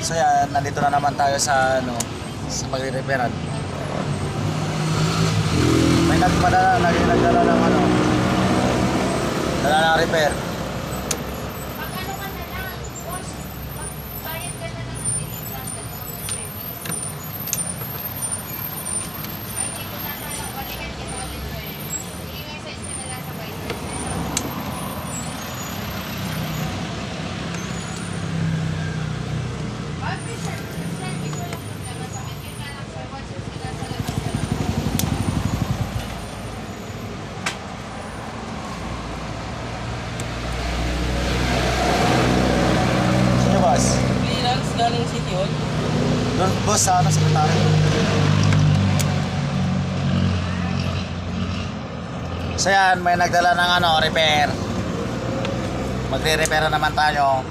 So yan, nandito na naman tayo sa sa magre-repairan. May nagdala ng dala ng repair. Pag ano ka na lang, boss, bayad ka na lang ng delivery sa ay, dito na tayo. Balikan kita ulit ko eh. I-message ka na lang sa Viber. Sir, hindi ko lang problema sa akin. Yun nga lang, sir, once yung sila sa labas ka lang. Sino boss? Clearance galing City Hall. Doon boss sa sekretary. So yan, may nagdala ng repair. Magre-repair naman tayo.